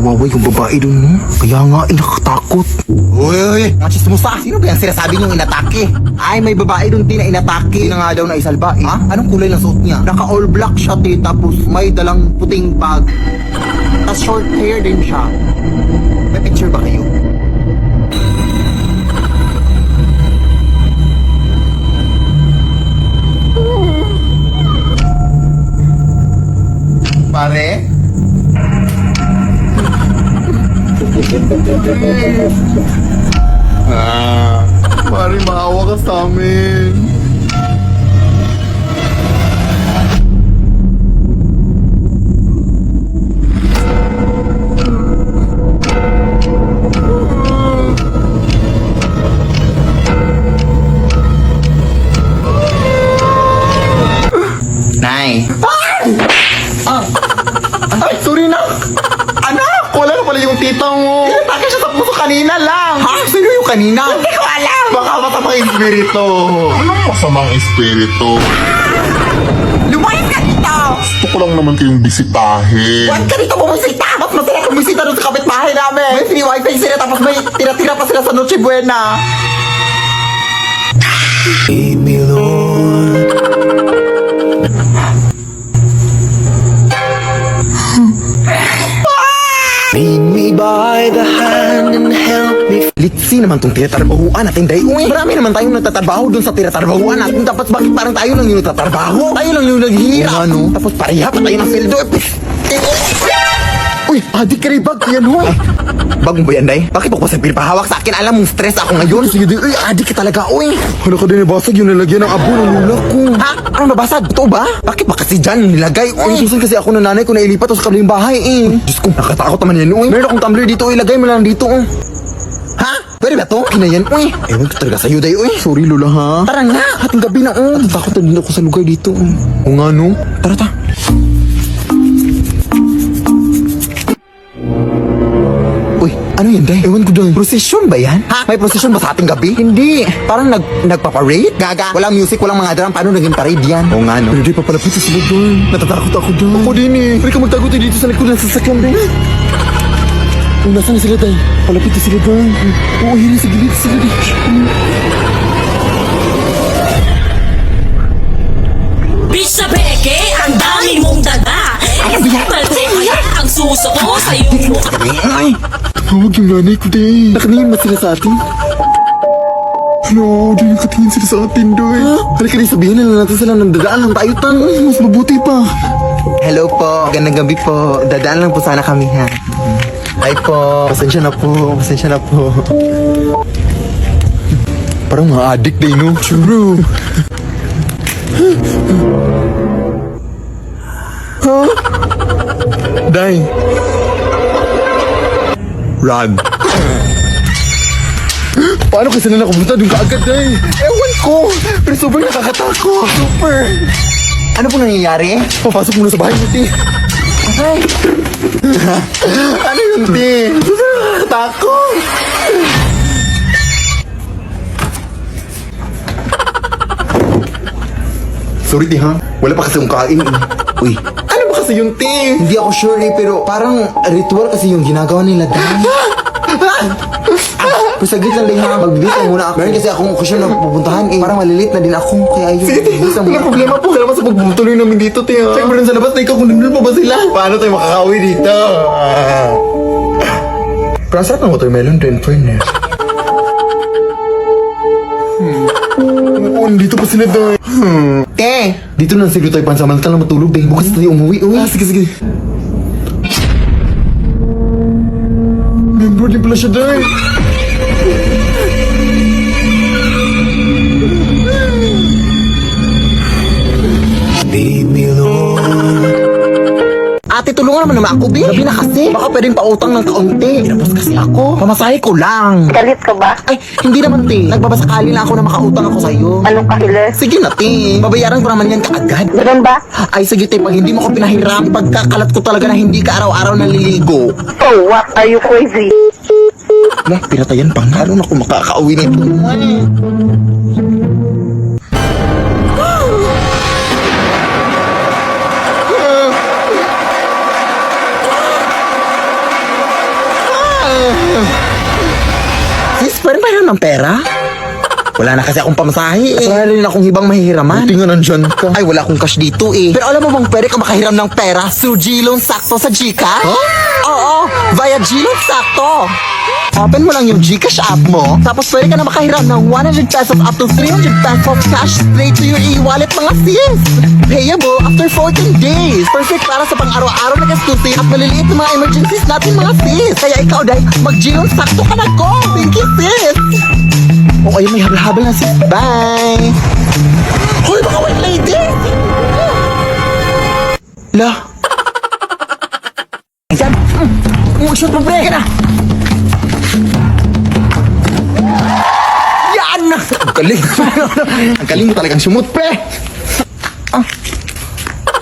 kawawa yung babae dun, no? Kaya nga, nakakatakot. Uy, mga chismosa. Sino ba yung sinasabi niyong inatake? Ay, may babae dun din na inatake. Hindi na nga daw na isalba, eh. Ha? Anong kulay ng suot niya? Naka all black siya, te. Tapos may dalang puting bag. Tapos short hair din siya. May picture ba kayo? Pare? Pare, maawa ka sa amin. Nay. Ay, sorry na. Anak, wala na pala yung tita mo. Inatake siya sa puso kanina lang. Ha? Sino yung kanina? Hindi ko alam. Baka masamang espiritu. Anong masamang espiritu? Lumayas ka dito! Gusto ko lang naman kayong bisitahin. Huwag ka dito bumisita! Mas masaya kung bumisita doon sa kapitbahay namin. May free wifi sila tapos may tira-tira pa sila sa Noche Buena. Baby Lord. Lead me by the hand and help me. Litsi naman tong tiratarbahuan natin, day. Uy, marami naman tayong nagtatrabaho dun sa tiratarbahuan natin. Tapos bakit parang tayo lang yung nagtatrabaho? Tayo lang yung naghihirap. Ano? Tapos pareha pa tayo ng sweldo. Uy, adik ka rin bag. Yan, huy. Bag mo ba yan, day? Bakit ako sa pinapahawak sa akin? Alam mong stress ako ngayon. Sige, day. Uy, adik ka talaga, uy. Hala ka din, nabasag yung nilagyan ng abo ng lula ko. Ha? Anong nabasag? Totoo ba? Bakit ba kasi dyan nilagay, uy? Susan kasi ako ng nanay ko na ilipat sa kabilang bahay, eh. Diyos ko, nakatakot naman yan, uy. Meron akong tumbler dito, ilagay mo lang dito, oh. Ha? Pwede ba to? Kinayan, uy. Ewan ko talaga sa'yo, day, uy. Sorry, Lola, ha? Tara nga, hating gabi na, oh. Natatakot na din ako sa lugar dito, oh. O nga, no? Tara, ta. Uy, ano yan, day? Ewan ko, day. Prosesyon ba yan? Ha? May prosesyon ba sa ating gabi? Hindi. Parang nagpaparade? Gaga. Walang music, walang mga drum. Paano naging parade yan? O nga, no? Hindi pa palapit sa sila, day. Natatakot ako, day. Ako din, eh. Pwede ka magtago tayo dito sa likod ng sasakyan, day. Oh, nasaan na sila, day? Palapit na sila, day. Oo, yun sa gilid sila, day. Bitch sa beke, ang dami mong daga. Malpaya ang suso ko sa iyong mukha. Ay! Tawag yung nanay ko, day. Nakaningin ba sila sa atin? No, di nakatingin sila sa atin, doy. Halika rin, sabihin na lang natin sila nang dadaan lang tayo, tan. Mas mabuti pa. Hello po, gandang gabi po. Dadaan lang po sana kami, ha. Ay po, pasensya na po, pasensya na po. Parang mga addict day, no? True. Huh? Day. Run. Paano kasi na nakapunta doon kaagad, day? Ewan ko, pero sobrang nakakatakot. Super. Ano po nangyayari? Papasok muna sa bahay mo, ti. Ay. Ano yun, ti? Nakakatakot. Sorry, ti, ha? Wala pa kasi yung kain, eh. Uy, ano ba kasi yung ti? Hindi ako sure, eh, pero parang ritual kasi yung ginagawa nila, day. Pero saglit lang din, ha? Magbibis lang muna ako. Meron kasi akong kusyon na pupuntahan, eh. Parang malilit na din ako. Kaya yun. Sige, wala problema po. Salamat sa pagbutuloy namin dito, te, ha? Siyempre rin sa labas na ikaw kung nandun pa ba sila? Paano tayo makakauwi dito? Pero sarap ng watermelon din, fairness. Oo, dito pa sila, day. Te! Dito na siguro tayo pansamantala matulog, day. Bukas tayo umuwi, uwi. Sige, sige. Member din pala siya, day. Baby Lord. Ate, tulungan naman ako, Bi. Gabi na kasi. Baka pwedeng pautang ng kaunti. Pinapos kasi ako. Pamasahe ko lang. Galit ka ba? Ay, hindi naman, te. Nagbabasakali lang ako na makautang ako sa'yo. Anong kahilis? Sige na, te. Babayaran ko naman yan kaagad. Ganun ba? Ay, sige, te. Pag hindi mo ko pinahiram, pagkakalat ko talaga na hindi ka araw-araw naliligo. Oh, what? Are you crazy? Lah, pinatayan pa nga. Ano na kung makakauwi nito? ng pera? Wala na kasi akong pamasahe eh. Wala rin akong ibang mahihiraman. Buti nga nandyan ka. Ay, wala akong cash dito eh. Pero alam mo bang pwede ka makahiram ng pera through G-Loan Sakto sa Gcash? Huh? Oo, via G-Loan Sakto. Open mo lang yung Gcash app mo, tapos pwede ka na makahiram ng 100 pesos up to 300 pesos cash straight to your e-wallet mga sis. Payable after 14 days. Perfect para sa pang-araw-araw na gastusin at maliliit na mga emergencies natin mga sis. Kaya ikaw dahil mag-G-Loan Sakto ka na go. Thank you sis. O ayun, may habal-habal na sis. Bye! Hoy, mga white lady! La! Ayan! Shoot mo, pre! Yan! Ang galing! Ang galing mo talagang sumut, pre!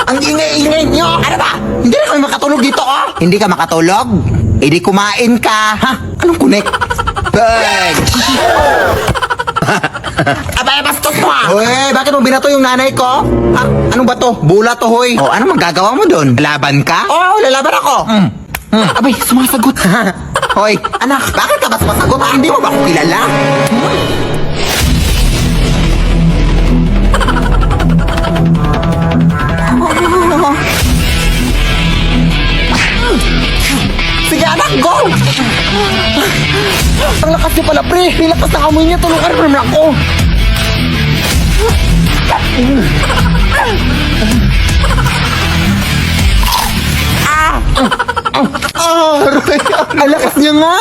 Ang ingay-ingay nyo! Ano ba? Hindi na kami makatulog dito, oh! Hindi ka makatulog? Hindi kumain ka! Ha? Anong connect? Bag! Abay, bastos mo ah! Uy, bakit mo binato yung nanay ko? Ah, ano ba to? Bula to, hoy. Oh, ano magagawa mo dun? Laban ka? Oo, lalaban ako. Abay, sumasagot. Hoy, anak, bakit ka ba sumasagot? Ah, hindi mo ba ako kilala? Sige anak, go! Ang lakas niya pala, pre! Ang lakas ng amoy niya, tulungan mo naman ako! Roy! Ang lakas niya nga!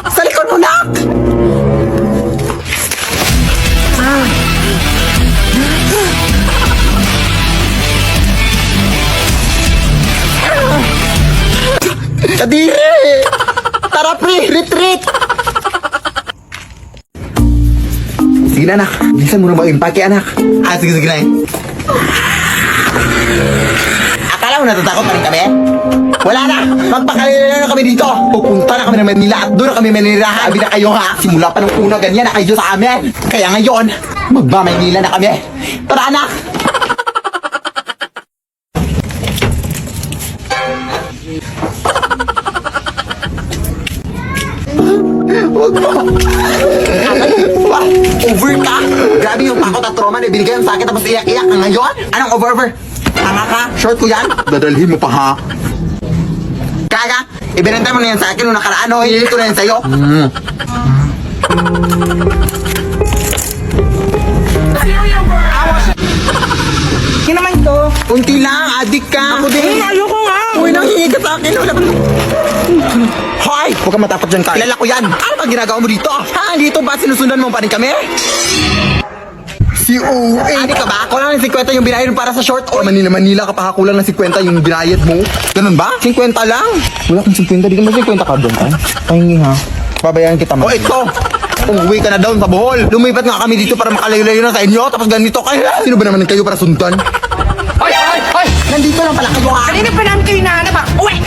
Sa likod mo, nak! Kadiri! Tara, pre! Retreat! Sige na, anak. Bilisan mo na mag-impake, anak. Ah, sige na. Akala mo natatakot pa rin kami? Wala na! Magpakalila na kami dito! Pupunta na kami ng Manila at doon na kami manirahan. Sabi na kayo ha! Simula pa nung una ganyan na kayo sa amin! Kaya ngayon, magmamaynila na kami! Tara, anak! Huwag mo! What? Over ka? Grabe yung takot at trauma na binigay sa akin tapos iyak-iyak ka ngayon? Anong over? Tanga ka? Short ko yan? Dadalhin mo pa ha? Kaya, ibinenta mo na yan sa akin nung nakaraan o hilito na yan sa'yo. Yan naman to. Unti lang, adik ka. Ako din. Ayoko nga. Uy, nanghingi ka sa akin. Wala ba? Hoy! Huwag ka matapot dyan, Kai. Kilala ko yan. Ano ba ginagawa mo dito? Ha? Dito ba sinusundan mo pa rin kami? Si O.A. Adi ka ba? Kulang ng 50 yung binayad para sa short. O, Manila ka pa. Kulang ng 50 yung binayad mo. Ganun ba? 50 lang? Wala kang 50. Di ka mo 50 ka doon, ay? Pahingi ha. Babayaran kita mo. O, ito! Umuwi ka na down sa Bohol. Lumipat nga kami dito para makalayo-layo na sa inyo. Tapos ganito kayo. Sino ba naman kayo para sundan? Hoy! Hoy! Hoy! Nandito lang pala kayo ha. Kanina pa namin kayo nahanap ha. Uwi!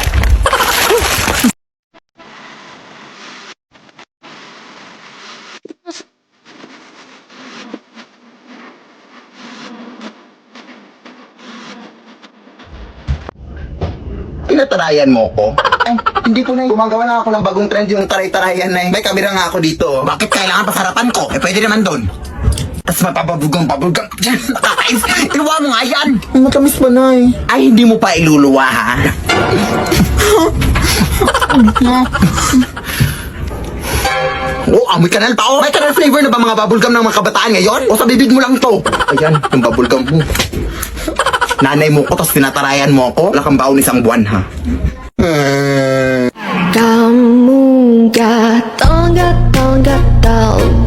Tinatarayan mo ko? Ay, hindi ko na gumagawa na ako ng bagong trend yung taray-tarayan na May kamera nga ako dito. Bakit kailangan pasarapan ko? Eh, pwede naman doon. Tapos mapapabulgang dyan. Nakakais. Iluwa mo nga yan. Matamis ba na eh? Ay, hindi mo pa iluluwa ha? Oh, amoy kanal pa oh. May kanal flavor na ba mga bubblegum ng mga kabataan ngayon? O sa bibig mo lang to? Ayan, yung bubblegum mo. Nanay mo ko, tapos tinatarayan mo ako. Wala kang baon isang buwan, ha? Kamu gatal,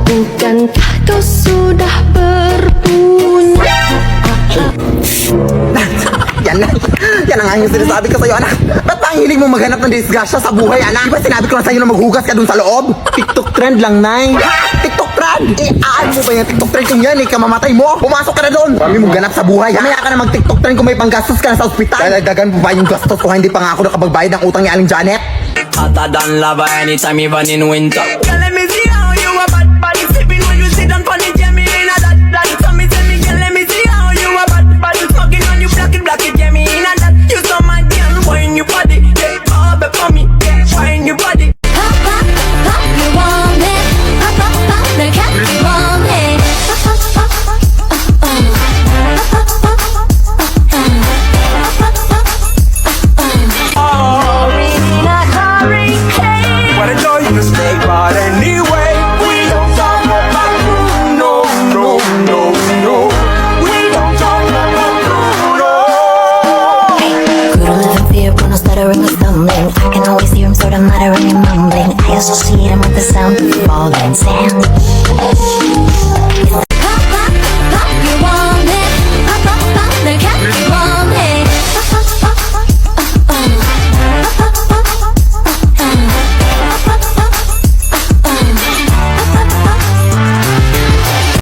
bukankah kau sudah berpunya? Yan ang yung sinasabi ko sa'yo, anak. Ba't ba ang hiling mo maghanap ng disgrasya sa buhay, anak? Di ba sinabi ko na sa'yo na maghugas ka dun sa loob? TikTok trend lang, Nay. Ha? TikTok trend? Eh, aan mo ba yung TikTok trend kung yan? Eh, kamamatay mo. Pumasok ka na doon. Kami mong ganap sa buhay, ha? Mamaya ka na mag-TikTok trend kung may panggastos ka na sa ospital. Dagdagan mo pa yung gastos ko, hindi pa nga ako nakapagbayad ng utang ni Aling Janet. Hotter than lava anytime even in winter. Girl, let me see how you a bad body sipping when you sit down on the Gemini. That, so me whispering or stumbling. I can always hear him sort of muttering and mumbling. I associate him with the sound of falling sand.